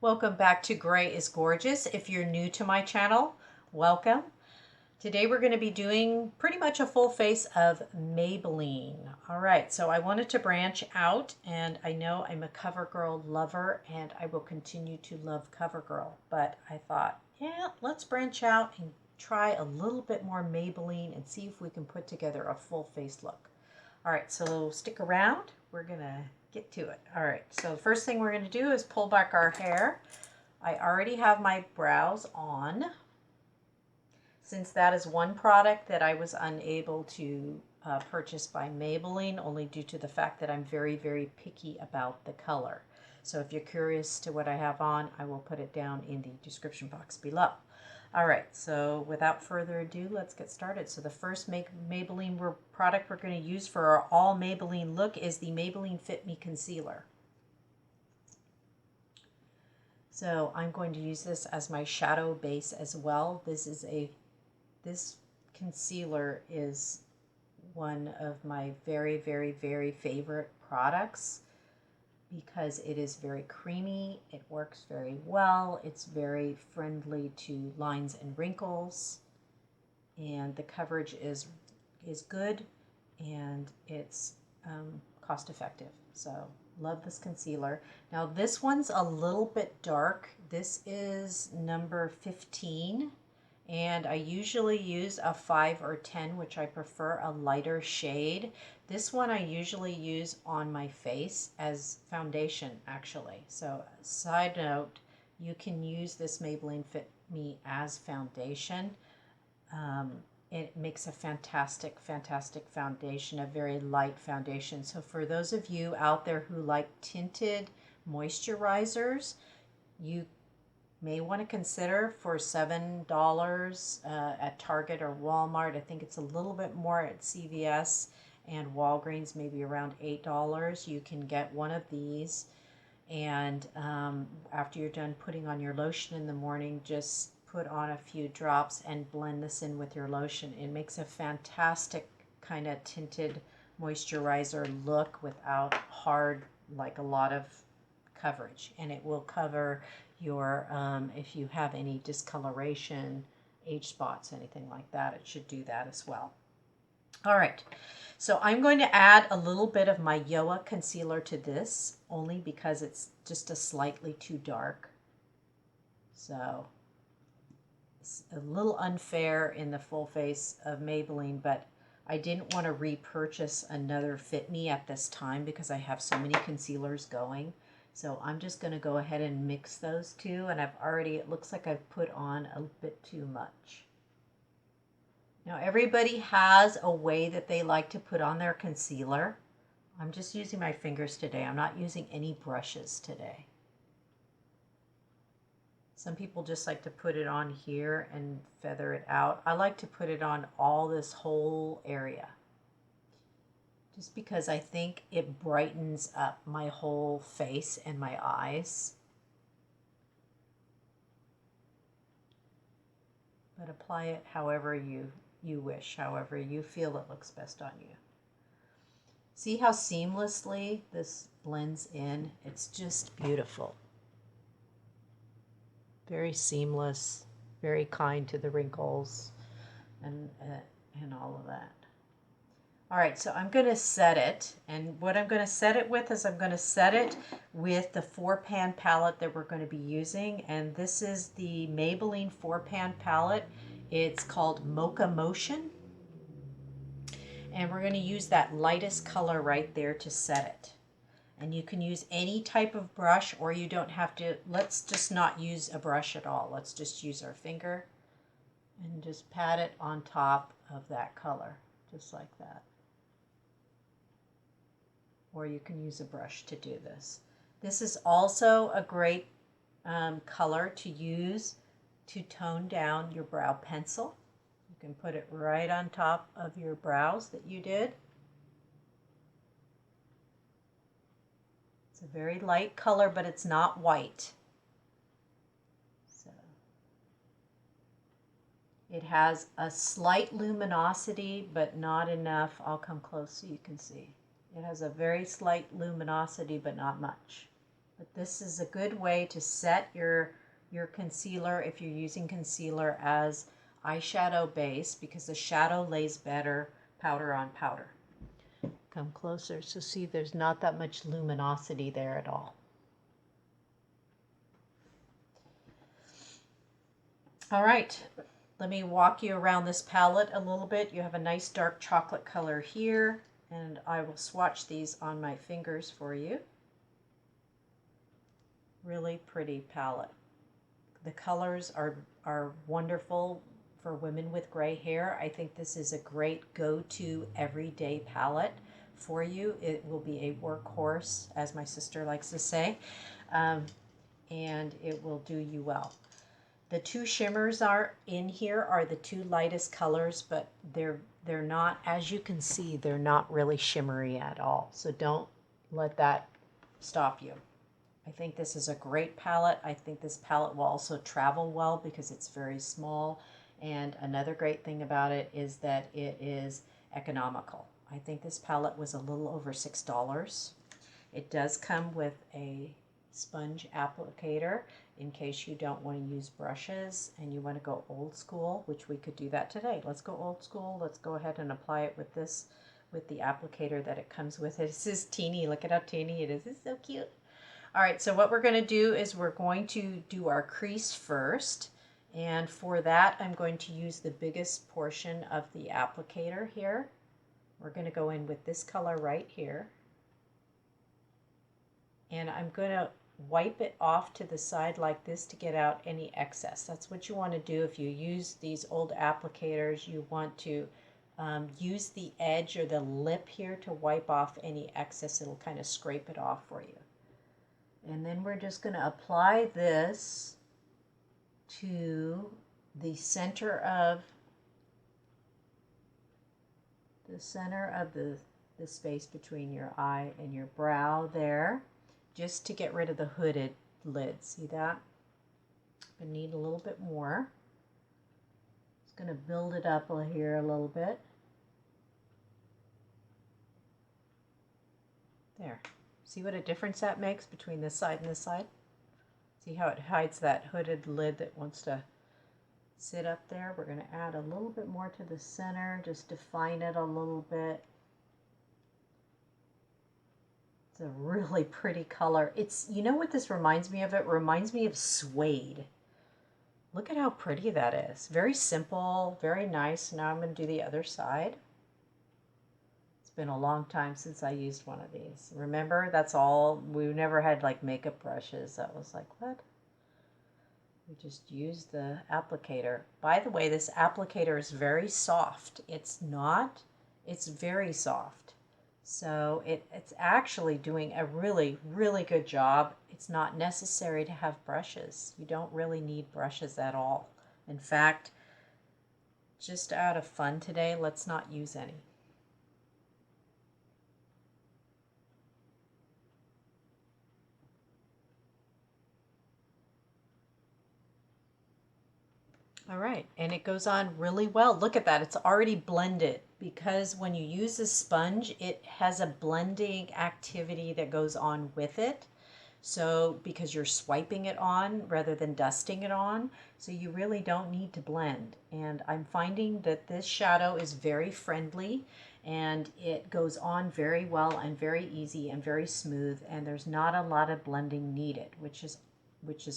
Welcome back to Gray is Gorgeous. If you're new to my channel, welcome. Today we're going to be doing pretty much a full face of Maybelline. All right, so I wanted to branch out, and I know I'm a CoverGirl lover and I will continue to love CoverGirl, but I thought, yeah, let's branch out and try a little bit more Maybelline and see if we can put together a full face look. All right, so stick around. We're going to get to it. All right, so the first thing we're going to do is pull back our hair. I already have my brows on. Since that is one product that I was unable to purchase by Maybelline, only due to the fact that I'm very, very picky about the color. So if you're curious to what I have on, I will put it down in the description box below. All right, so without further ado, let's get started. So the first Maybelline product we're going to use for our all Maybelline look is the Maybelline Fit Me Concealer. So I'm going to use this as my shadow base as well. This concealer is one of my very, very, very favorite products because it is very creamy, it works very well, it's very friendly to lines and wrinkles, and the coverage is good, and it's cost effective. So love this concealer. Now this one's a little bit dark. This is number 15. And I usually use a 5 or 10, which I prefer a lighter shade. This one I usually use on my face as foundation, actually. So side note, you can use this Maybelline Fit Me as foundation. It makes a fantastic, fantastic foundation, a very light foundation. So for those of you out there who like tinted moisturizers, you may want to consider for $7 at Target or Walmart. I think it's a little bit more at CVS and Walgreens, maybe around $8. You can get one of these, and after you're done putting on your lotion in the morning, just put on a few drops and blend this in with your lotion. It makes a fantastic kind of tinted moisturizer look without hard, like a lot of coverage, and it will cover your if you have any discoloration, age spots, anything like that, it should do that as well. All right, so I'm going to add a little bit of my Yoa concealer to this, only because it's just a slightly too dark. So it's a little unfair in the full face of Maybelline, but I didn't want to repurchase another Fit Me at this time because I have so many concealers going. So I'm just going to go ahead and mix those two, and it looks like I've put on a bit too much. Now everybody has a way that they like to put on their concealer. I'm just using my fingers today. I'm not using any brushes today. Some people just like to put it on here and feather it out. I like to put it on all this whole area, just because I think it brightens up my whole face and my eyes. But apply it however you wish, however you feel it looks best on you. See how seamlessly this blends in? It's just beautiful. Very seamless, very kind to the wrinkles and all of that. All right, so I'm going to set it, and what I'm going to set it with is I'm going to set it with the 4-pan palette that we're going to be using, and this is the Maybelline 4-pan palette. It's called Mocha Motion, and we're going to use that lightest color right there to set it. And you can use any type of brush, or you don't have to. Let's just not use a brush at all. Let's just use our finger and just pat it on top of that color, just like that. Or you can use a brush to do this. This is also a great color to use to tone down your brow pencil. You can put it right on top of your brows that you did. It's a very light color, but it's not white. So it has a slight luminosity, but not enough. I'll come close so you can see. It has a very slight luminosity, but not much. But this is a good way to set your concealer if you're using concealer as eyeshadow base, because the shadow lays better powder on powder. Come closer, so see there's not that much luminosity there at all. All right, let me walk you around this palette a little bit. You have a nice dark chocolate color here, and I will swatch these on my fingers for you. Really pretty palette. The colors are wonderful for women with gray hair. I think this is a great go-to everyday palette for you. It will be a workhorse, as my sister likes to say, and it will do you well. The two shimmers are in here are the two lightest colors, but they're not, as you can see, they're not really shimmery at all. So don't let that stop you. I think this is a great palette. I think this palette will also travel well because it's very small. And another great thing about it is that it is economical. I think this palette was a little over $6. It does come with a sponge applicator in case you don't want to use brushes and you want to go old school, which we could do that today. Let's go old school. Let's go ahead and apply it with this, with the applicator that it comes with. This is teeny. Look at how teeny it is. It's so cute. All right, so what we're going to do is we're going to do our crease first. And for that, I'm going to use the biggest portion of the applicator here. We're going to go in with this color right here. And I'm going to wipe it off to the side like this to get out any excess. That's what you want to do if you use these old applicators. You want to use the edge or the lip here to wipe off any excess. It'll kind of scrape it off for you. And then we're just going to apply this to the center of the space between your eye and your brow there, just to get rid of the hooded lid. See that? I need a little bit more. Just going to build it up here a little bit. There. See what a difference that makes between this side and this side? See how it hides that hooded lid that wants to sit up there? We're going to add a little bit more to the center, just define it a little bit. It's a really pretty color. It's, you know what this reminds me of? It reminds me of suede. Look at how pretty that is. Very simple, very nice. Now I'm going to do the other side. It's been a long time since I used one of these. Remember, that's all. We never had like makeup brushes. That was like, what? We just used the applicator. By the way, this applicator is very soft. It's very soft. So it's actually doing a really, really good job. It's not necessary to have brushes. You don't really need brushes at all. In fact, just out of fun today, let's not use any. All right, and it goes on really well. Look at that, it's already blended, because when you use a sponge, it has a blending activity that goes on with it. So because you're swiping it on rather than dusting it on, so you really don't need to blend. And I'm finding that this shadow is very friendly and it goes on very well and very easy and very smooth, and there's not a lot of blending needed, which is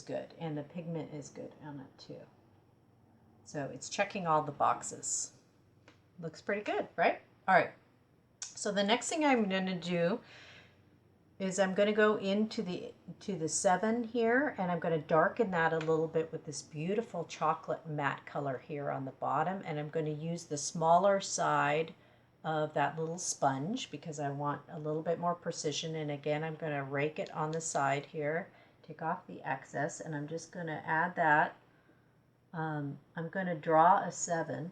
good. And the pigment is good on it too. So it's checking all the boxes. Looks pretty good, right? All right. So the next thing I'm going to do is I'm going to go into the 7 here, and I'm going to darken that a little bit with this beautiful chocolate matte color here on the bottom. And I'm going to use the smaller side of that little sponge because I want a little bit more precision. And again, I'm going to rake it on the side here, take off the excess, and I'm just going to add that. I'm going to draw a 7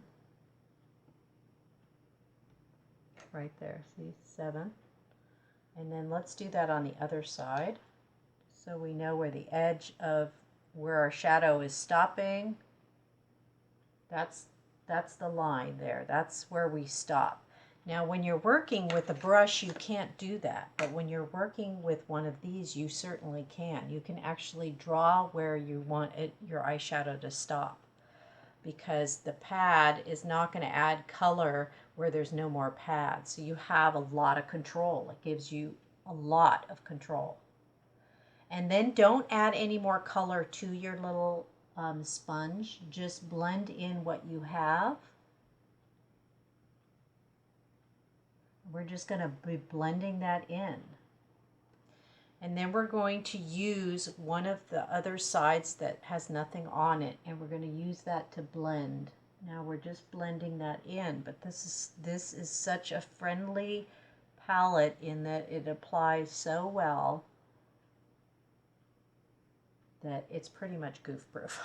right there. See, 7. And then let's do that on the other side so we know where the edge of where our shadow is stopping. That's the line there. That's where we stop. Now, when you're working with a brush, you can't do that. But when you're working with one of these, you certainly can. You can actually draw where you want your eyeshadow to stop, because the pad is not going to add color where there's no more pad. So you have a lot of control. It gives you a lot of control. And then don't add any more color to your little sponge. Just blend in what you have. We're just going to be blending that in. And then we're going to use one of the other sides that has nothing on it, and we're going to use that to blend. Now we're just blending that in, but this is such a friendly palette in that it applies so well that it's pretty much goof proof.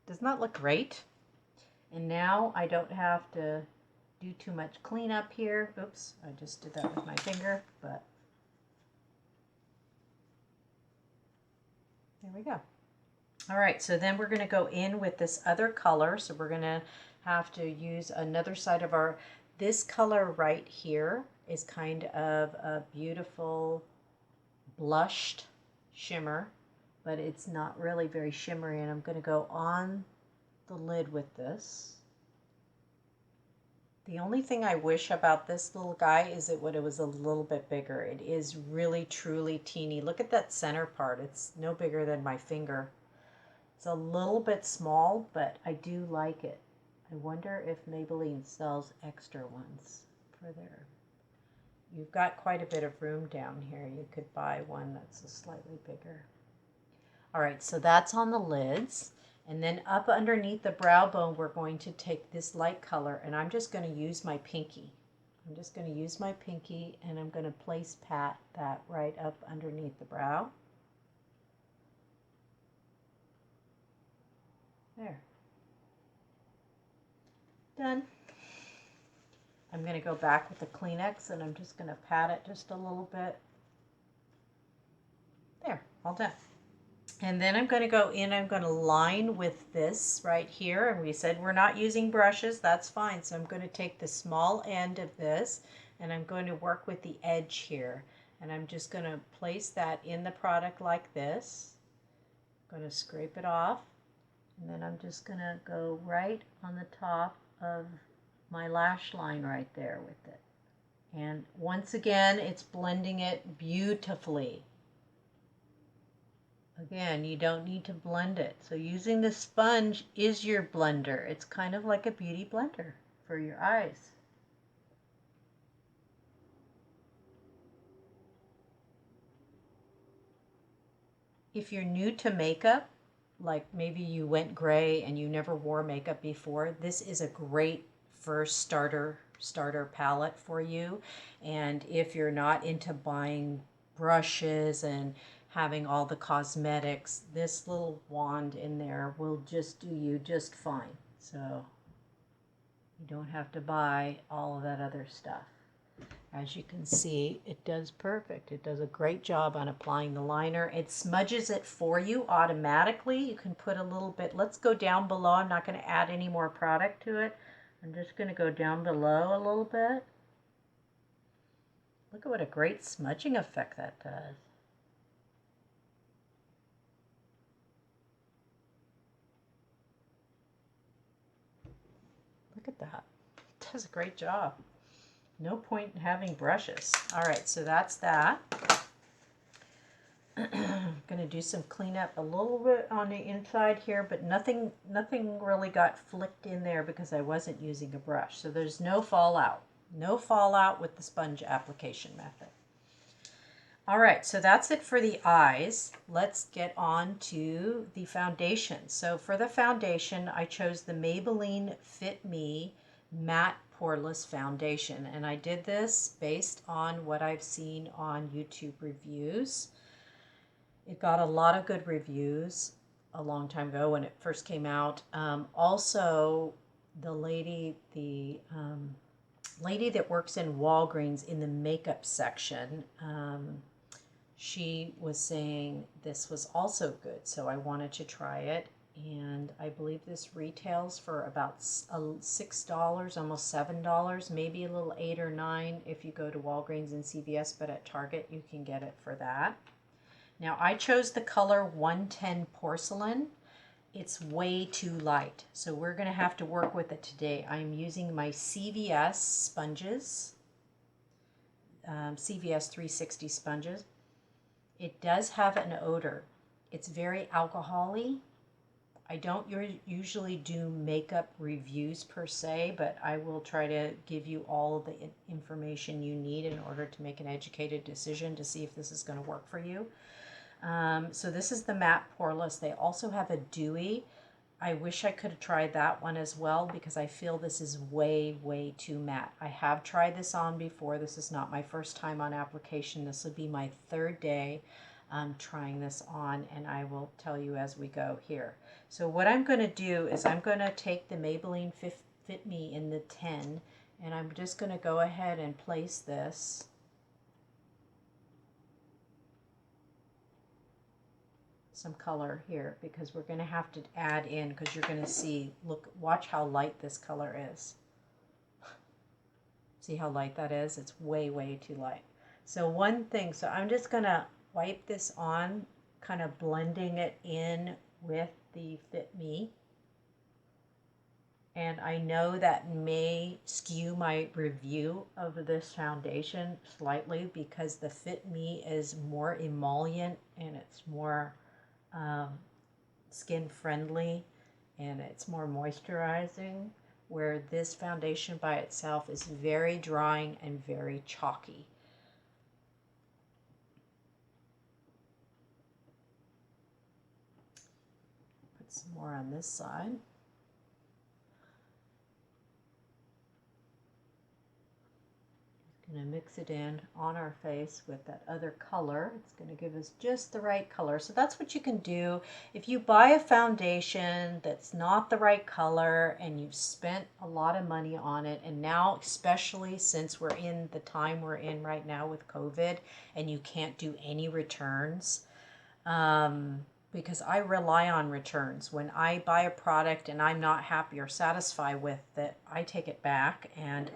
Doesn't that look great? And now I don't have to do too much cleanup here. Oops, I just did that with my finger, but there we go. All right, so then we're going to go in with this other color. So we're going to have to use another side of our, this color right here is kind of a beautiful blushed shimmer, but it's not really very shimmery. And I'm going to go on the lid with this. The only thing I wish about this little guy is it was a little bit bigger. It is really, truly teeny. Look at that center part. It's no bigger than my finger. It's a little bit small, but I do like it. I wonder if Maybelline sells extra ones for their... You've got quite a bit of room down here. You could buy one that's a slightly bigger. All right, so that's on the lids. And then up underneath the brow bone, we're going to take this light color, and I'm just going to use my pinky. I'm just going to use my pinky, and I'm going to place pat that right up underneath the brow. There. Done. I'm going to go back with the Kleenex, and I'm just going to pat it just a little bit. There, all done. And then I'm going to go in, I'm going to line with this right here. And we said we're not using brushes, that's fine. So I'm going to take the small end of this, and I'm going to work with the edge here. And I'm just going to place that in the product like this. I'm going to scrape it off. And then I'm just going to go right on the top of my lash line right there with it. And once again, it's blending it beautifully. Again, you don't need to blend it. So using the sponge is your blender. It's kind of like a beauty blender for your eyes. If you're new to makeup, like maybe you went gray and you never wore makeup before, this is a great first starter palette for you. And if you're not into buying brushes and having all the cosmetics, this little wand in there will just do you just fine. So you don't have to buy all of that other stuff. As you can see, it does perfect. It does a great job on applying the liner. It smudges it for you automatically. You can put a little bit, let's go down below. I'm not going to add any more product to it. I'm just going to go down below a little bit. Look at what a great smudging effect that does. Look at that. It does a great job. No point in having brushes. All right, so that's that. I'm going to do some cleanup a little bit on the inside here, but nothing really got flicked in there because I wasn't using a brush. So there's no fallout. No fallout with the sponge application method. All right, so that's it for the eyes. Let's get on to the foundation. So for the foundation, I chose the Maybelline Fit Me Matte Poreless Foundation. And I did this based on what I've seen on YouTube reviews. It got a lot of good reviews a long time ago when it first came out. Also, the lady that works in Walgreens in the makeup section, she was saying this was also good, so I wanted to try it. And I believe this retails for about $6, almost $7, maybe a little 8 or 9 if you go to Walgreens and CVS, but at Target you can get it for that. Now I chose the color 110 Porcelain. It's way too light, so we're going to have to work with it today. I'm using my CVS sponges, CVS 360 sponges. It does have an odor. It's very alcohol-y. I don't usually do makeup reviews per se, but I will try to give you all the information you need in order to make an educated decision to see if this is going to work for you. So this is the matte poreless. They also have a dewy. I wish I could have tried that one as well because I feel this is way, way too matte. I have tried this on before. This is not my first time on application. This will be my third day trying this on, and I will tell you as we go here. So what I'm going to do is I'm going to take the Maybelline Fit Me in the 10, and I'm just going to go ahead and place this some color here because we're going to have to add in, because you're going to see, look, watch how light this color is. See how light that is? It's way, way too light. So one thing, so I'm just going to wipe this on, kind of blending it in with the Fit Me. And I know that may skew my review of this foundation slightly because the Fit Me is more emollient and it's more skin friendly and it's more moisturizing, where this foundation by itself is very drying and very chalky. Put some more on this side. Going to mix it in on our face with that other color. It's going to give us just the right color. So that's what you can do. If you buy a foundation that's not the right color and you've spent a lot of money on it, and now especially since we're in the time we're in right now with COVID and you can't do any returns, because I rely on returns. When I buy a product and I'm not happy or satisfied with it, I take it back, and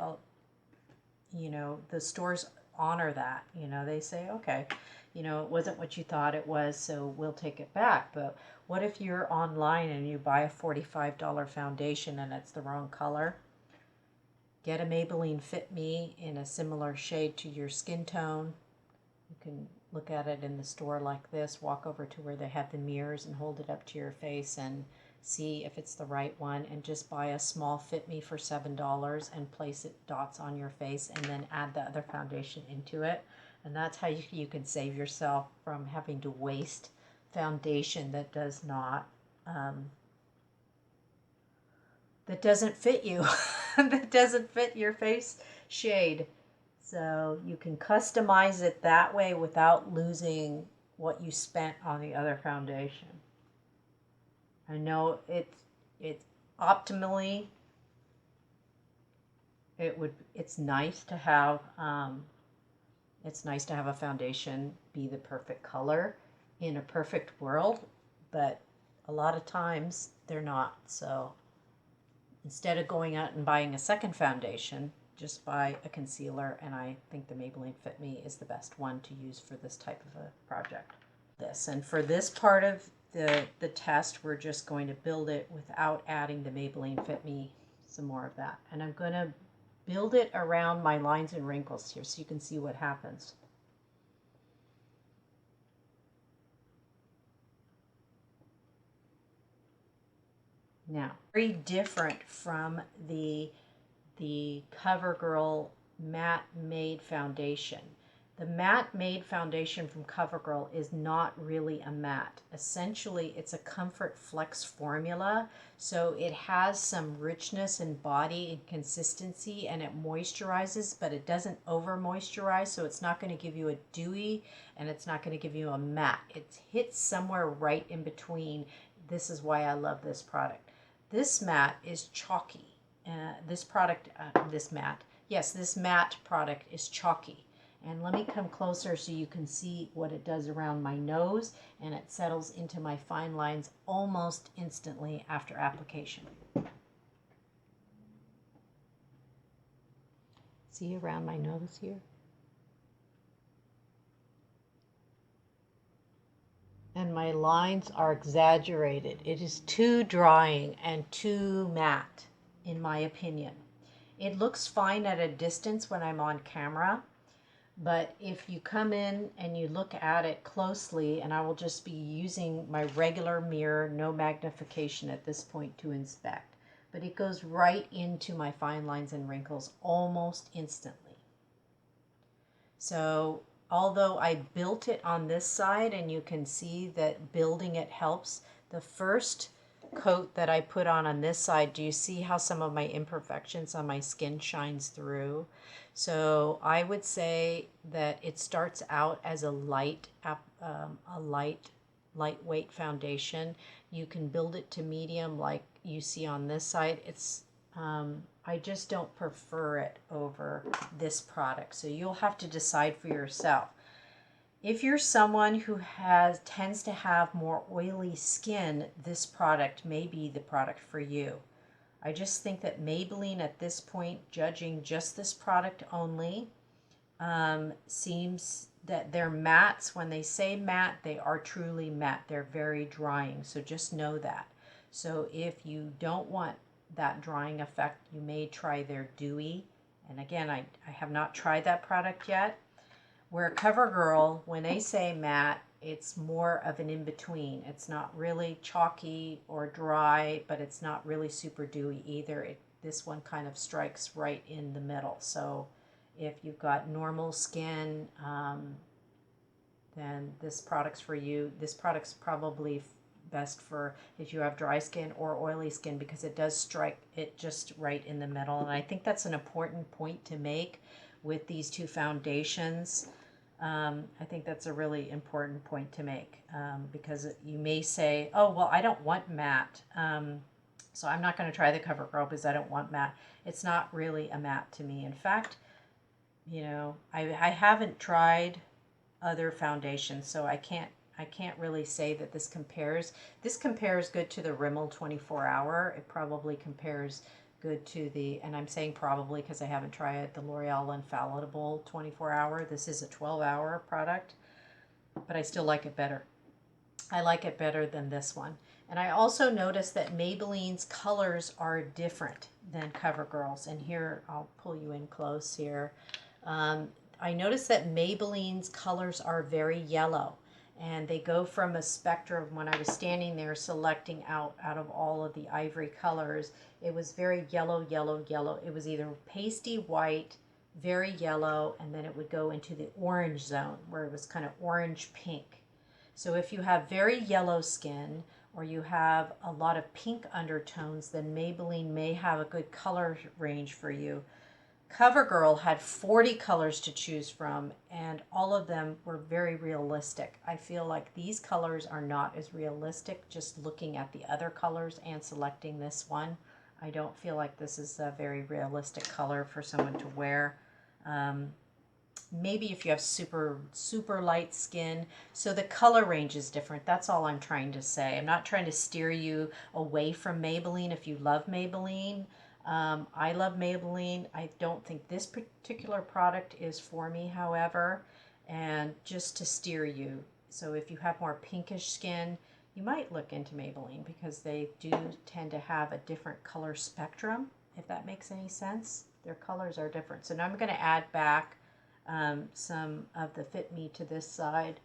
you know, the stores honor that. You know, they say, okay, you know, it wasn't what you thought it was, so we'll take it back. But what if you're online and you buy a $45 foundation and it's the wrong color? Get a Maybelline Fit Me in a similar shade to your skin tone. You can look at it in the store like this, walk over to where they have the mirrors and hold it up to your face and see if it's the right one, and just buy a small Fit Me for $7 and place it dots on your face and then add the other foundation into it. And that's how you can save yourself from having to waste foundation that does not that doesn't fit you that doesn't fit your face shade. So you can customize it that way without losing what you spent on the other foundation. I know it's optimally it's nice to have a foundation be the perfect color in a perfect world, but a lot of times they're not. So instead of going out and buying a second foundation, just buy a concealer, and I think the Maybelline Fit Me is the best one to use for this type of a project. And for this part of the test, we're just going to build it without adding the Maybelline Fit Me, some more of that. And I'm going to build it around my lines and wrinkles here so you can see what happens. Now, very different from the CoverGirl Matte Made Foundation. The Matte Made Foundation from CoverGirl is not really a matte. Essentially, it's a Comfort Flex formula, so it has some richness in body and consistency, and it moisturizes, but it doesn't over moisturize, so it's not going to give you a dewy, and it's not going to give you a matte. It hits somewhere right in between. This is why I love this product. This matte is chalky. This matte product is chalky. And let me come closer so you can see what it does around my nose, and it settles into my fine lines almost instantly after application. See around my nose here? And my lines are exaggerated. It is too drying and too matte, in my opinion. It looks fine at a distance when I'm on camera, but if you come in and you look at it closely, and I will just be using my regular mirror, no magnification at this point to inspect, but it goes right into my fine lines and wrinkles almost instantly. So although I built it on this side, and you can see that building it helps, the first coat that I put on this side, do you see how some of my imperfections on my skin shines through? So I would say that it starts out as a lightweight foundation. You can build it to medium like you see on this side. It's I just don't prefer it over this product, so you'll have to decide for yourself. If you're someone who tends to have more oily skin, this product may be the product for you. I just think that Maybelline at this point, judging just this product only, seems that they're mattes. When they say matte, they are truly matte. They're very drying, so just know that. So if you don't want that drying effect, you may try their dewy. And again, I have not tried that product yet. Where CoverGirl, when they say matte, it's more of an in-between. It's not really chalky or dry, but it's not really super dewy either. This one kind of strikes right in the middle. So if you've got normal skin, then this product's for you. This product's probably best for if you have dry skin or oily skin, because it does strike it just right in the middle. And I think that's an important point to make with these two foundations. I think that's a really important point to make, because you may say, oh, well, I don't want matte, so I'm not going to try the CoverGirl because I don't want matte. It's not really a matte to me. In fact, you know, I haven't tried other foundations, so I can't really say that this compares. This compares good to the Rimmel 24 Hour. It probably compares good to the, and I'm saying probably because I haven't tried the L'Oreal Infallible 24 Hour. This is a 12-hour product, but I still like it better. I like it better than this one. And I also noticed that Maybelline's colors are different than CoverGirl's. And here, I'll pull you in close here. I noticed that Maybelline's colors are very yellow. And they go from a spectrum. When I was standing there selecting out of all of the ivory colors, it was very yellow, yellow, yellow. It was either pasty white, very yellow, and then it would go into the orange zone where it was kind of orange pink. So if you have very yellow skin, or you have a lot of pink undertones, then Maybelline may have a good color range for you. CoverGirl had 40 colors to choose from, and all of them were very realistic. I feel like these colors are not as realistic, just looking at the other colors and selecting this one. I don't feel like this is a very realistic color for someone to wear. Maybe if you have super, super light skin. So the color range is different. That's all I'm trying to say. I'm not trying to steer you away from Maybelline if you love Maybelline. I love Maybelline. I don't think this particular product is for me, however, and just to steer you. So if you have more pinkish skin, you might look into Maybelline because they do tend to have a different color spectrum, if that makes any sense. Their colors are different. So now I'm going to add back some of the Fit Me to this side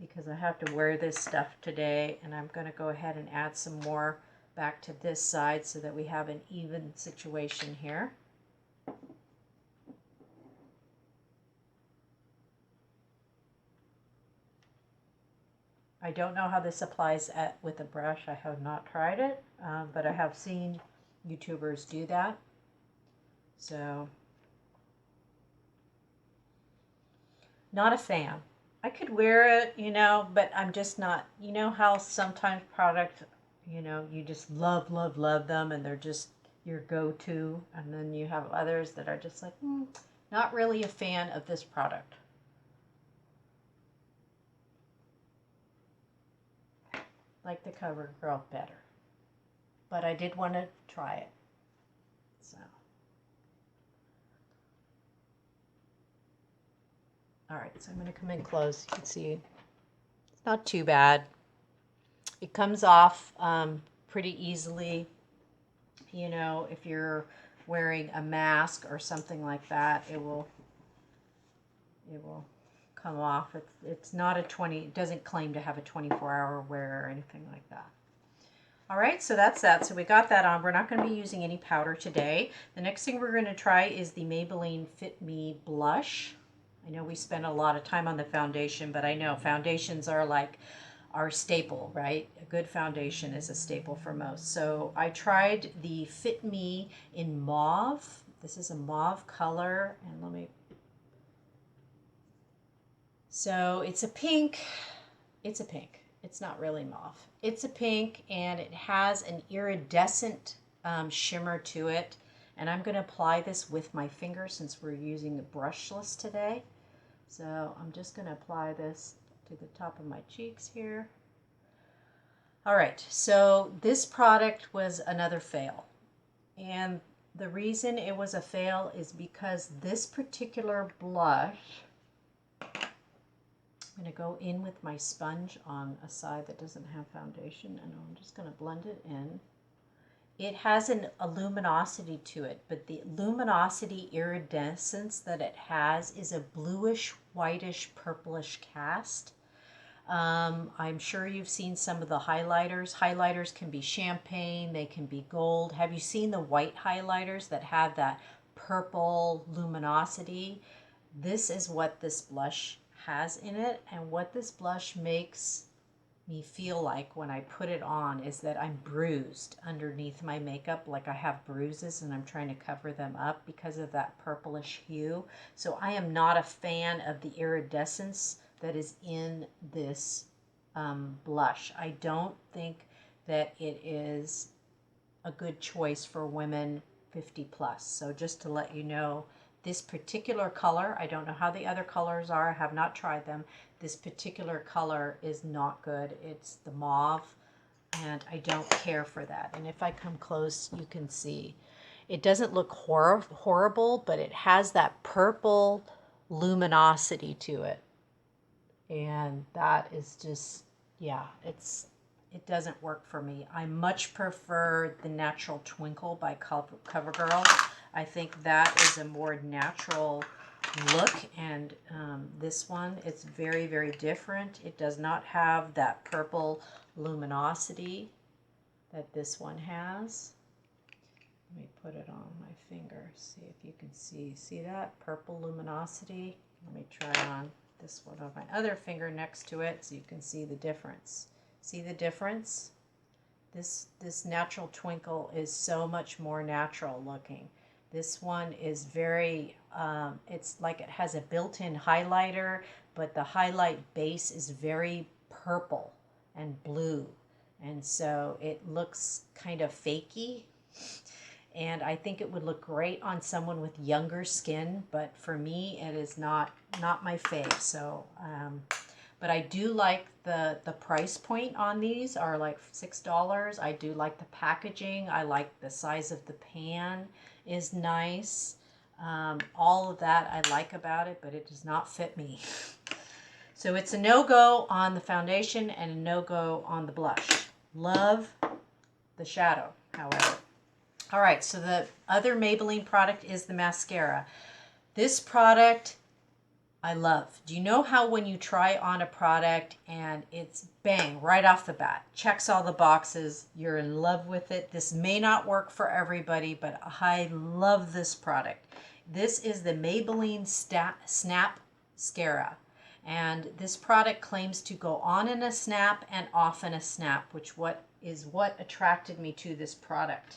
because I have to wear this stuff today, and I'm going to go ahead and add some more back to this side so that we have an even situation here. I don't know how this applies with a brush. I have not tried it, but I have seen YouTubers do that. So, not a fan. I could wear it, you know, but I'm just not, you know how sometimes products, you know, you just love, love, love them and they're just your go-to. And then you have others that are just like, not really a fan of this product. like the CoverGirl better. But I did want to try it. So. All right, so I'm going to come in close. You can see it's not too bad. It comes off pretty easily. You know, if you're wearing a mask or something like that, it will come off. It's not a 20, it doesn't claim to have a 24-hour wear or anything like that. All right, so that's that. So we got that on. We're not going to be using any powder today. The next thing we're going to try is the Maybelline Fit Me blush. I know we spend a lot of time on the foundation, but I know foundations are like our staple, right? A good foundation is a staple for most. So I tried the Fit Me in mauve. This is a mauve color, and let me... So it's a pink. It's a pink. It's not really mauve. It's a pink, and it has an iridescent shimmer to it. And I'm going to apply this with my finger since we're using a brushless today. So I'm just going to apply this to the top of my cheeks here. All right, so this product was another fail. And the reason it was a fail is because this particular blush, I'm going to go in with my sponge on a side that doesn't have foundation, and I'm just going to blend it in. It has a luminosity to it, but the luminosity iridescence that it has is a bluish, whitish, purplish cast. I'm sure you've seen some of the highlighters. Highlighters can be champagne, they can be gold. Have you seen the white highlighters that have that purple luminosity? This is what this blush has in it, and what this blush makes me feel like when I put it on is that I'm bruised underneath my makeup, like I have bruises and I'm trying to cover them up because of that purplish hue. So I am not a fan of the iridescence that is in this blush. I don't think that it is a good choice for women 50 plus. So just to let you know, this particular color, I don't know how the other colors are, I have not tried them. This particular color is not good. It's the mauve, and I don't care for that. And if I come close, you can see. It doesn't look horrible, but it has that purple luminosity to it. And that is just, yeah, it doesn't work for me. I much prefer the Natural Twinkle by CoverGirl. I think that is a more natural look, and this one, it's very, very different. It does not have that purple luminosity that this one has. Let me put it on my finger, see if you can see that purple luminosity. Let me try on this one on my other finger next to it so you can see the difference. See the difference? This Natural Twinkle is so much more natural looking. This one is very, it's like it has a built-in highlighter, but the highlight base is very purple and blue. And so it looks kind of fakey. And I think it would look great on someone with younger skin, but for me, it is not my fave. So, but I do like the price point on these are like $6. I do like the packaging. I like the size of the pan is nice. All of that I like about it, but it does not fit me. So it's a no-go on the foundation and a no-go on the blush. Love the shadow, however. All right, so the other Maybelline product is the mascara. This product I love. Do you know how when you try on a product and it's bang, right off the bat, checks all the boxes, you're in love with it? This may not work for everybody, but I love this product. This is the Maybelline Snap Scara. And this product claims to go on in a snap and off in a snap, which is what attracted me to this product.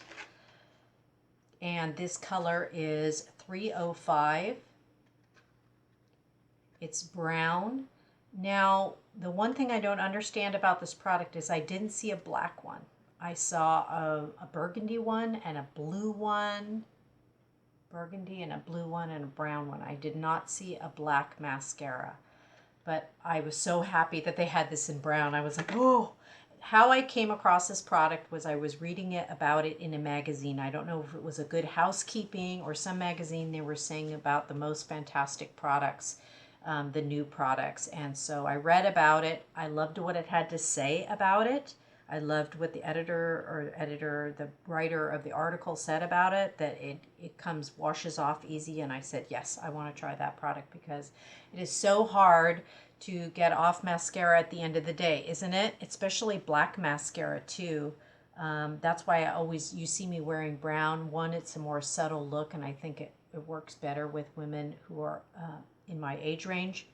And this color is 305. It's brown. Now, the one thing I don't understand about this product is I didn't see a black one. I saw a burgundy one and a blue one. Burgundy and a blue one and a brown one. I did not see a black mascara. But I was so happy that they had this in brown. I was like, oh, how I came across this product was I was reading about it in a magazine. I don't know if it was a Good Housekeeping or some magazine. They were saying about the most fantastic products, the new products. And so I read about it. I loved what it had to say about it. I loved what the the writer of the article said about it, that it washes off easy. And I said, yes, I want to try that product because it is so hard to get off mascara at the end of the day, isn't it? Especially black mascara too. That's why you see me wearing brown. One, it's a more subtle look, and I think it works better with women who are in my age range.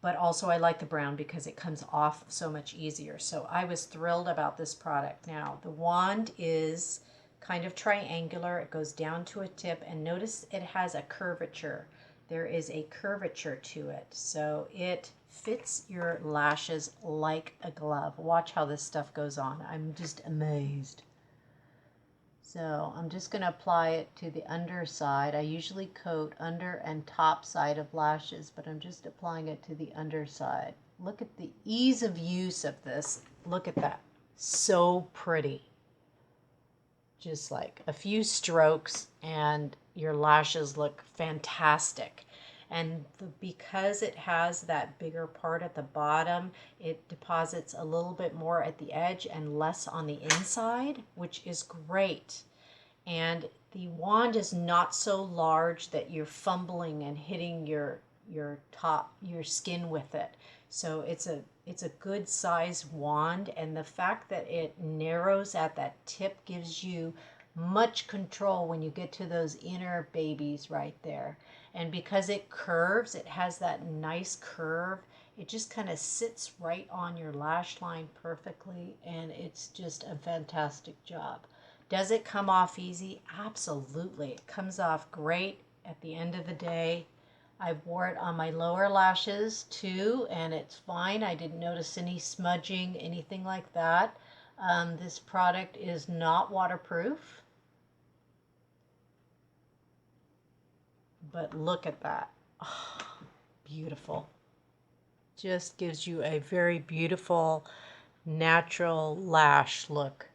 But also I like the brown because it comes off so much easier. So I was thrilled about this product. Now the wand is kind of triangular. It goes down to a tip, and notice it has a curvature. There is a curvature to it. So it fits your lashes like a glove. Watch how this stuff goes on. I'm just amazed. So I'm just going to apply it to the underside. I usually coat under and top side of lashes, but I'm just applying it to the underside. Look at the ease of use of this. Look at that. So pretty. Just like a few strokes and your lashes look fantastic. And because it has that bigger part at the bottom, it deposits a little bit more at the edge and less on the inside, which is great. And the wand is not so large that you're fumbling and hitting your skin with it. So it's a good size wand, and the fact that it narrows at that tip gives you much control when you get to those inner babies right there. And because it curves, it has that nice curve. It just kind of sits right on your lash line perfectly, and it's just a fantastic job. Does it come off easy? Absolutely. It comes off great at the end of the day. I wore it on my lower lashes too, and it's fine. I didn't notice any smudging, anything like that. This product is not waterproof. But look at that. Oh, beautiful. Just gives you a very beautiful, natural lash look.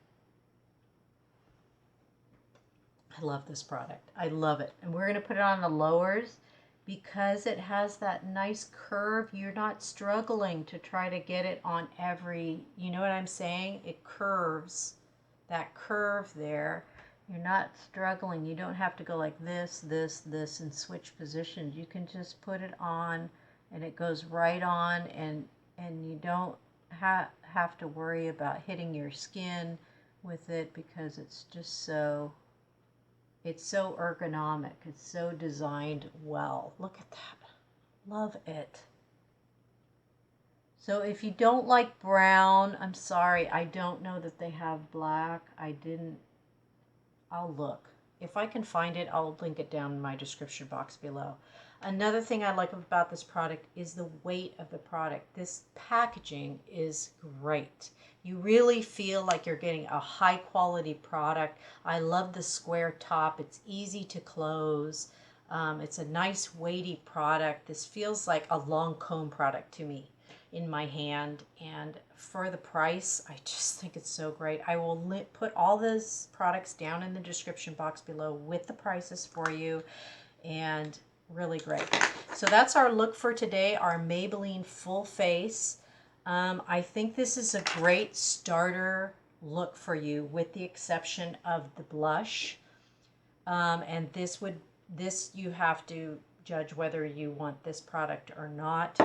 I love this product. I love it. And we're going to put it on the lowers because it has that nice curve. You're not struggling to try to get it on every, you know what I'm saying? It curves. That curve there. You're not struggling. You don't have to go like this, this, this, and switch positions. You can just put it on, and it goes right on, and you don't have to worry about hitting your skin with it because it's just so, it's so ergonomic. It's so designed well. Look at that. Love it. So if you don't like brown, I'm sorry. I don't know that they have black. I'll look. If I can find it, I'll link it down in my description box below. Another thing I like about this product is the weight of the product. This packaging is great. You really feel like you're getting a high quality product. I love the square top. It's easy to close. It's a nice weighty product. This feels like a long comb product to me in my hand, and for the price, I just think it's so great. I will put all those products down in the description box below with the prices for you, and really great. So that's our look for today, our Maybelline full face. I think this is a great starter look for you, with the exception of the blush, and this you have to judge whether you want this product or not.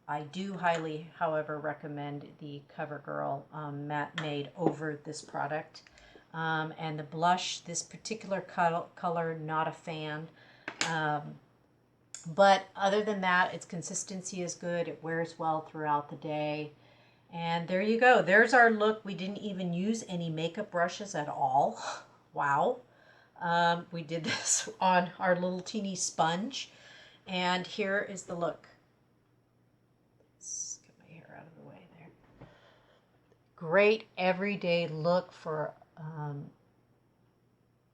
I do highly, however, recommend the CoverGirl Matte Made over this product. And the blush, this particular color, not a fan. But other than that, its consistency is good. It wears well throughout the day. And there you go. There's our look. We didn't even use any makeup brushes at all. Wow. We did this on our little teeny sponge. And here is the look. Great everyday look for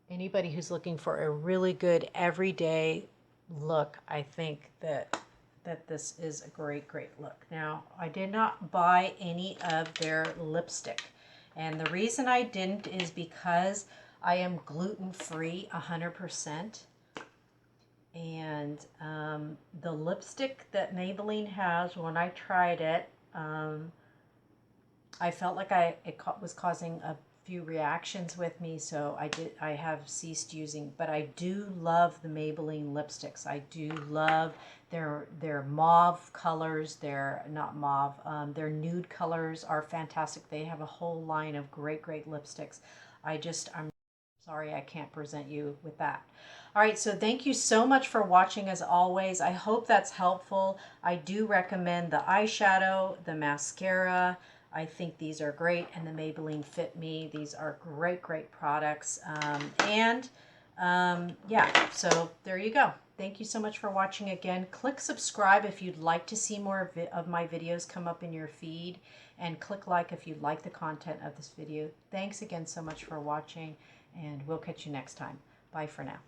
anybody who's looking for a really good everyday look. I think that that this is a great, great look. Now, I did not buy any of their lipstick. And the reason I didn't is because I am gluten-free 100%. And the lipstick that Maybelline has, when I tried it, I felt like it was causing a few reactions with me, so I have ceased using. But I do love the Maybelline lipsticks. I do love their mauve colors. They're not mauve. Their nude colors are fantastic. They have a whole line of great, great lipsticks. I'm sorry I can't present you with that. All right, so thank you so much for watching as always. I hope that's helpful. I do recommend the eyeshadow, the mascara. I think these are great, and the Maybelline Fit Me. These are great, great products. Yeah, so there you go. Thank you so much for watching again. Click subscribe if you'd like to see more of my videos come up in your feed, and click like if you like the content of this video. Thanks again so much for watching, and we'll catch you next time. Bye for now.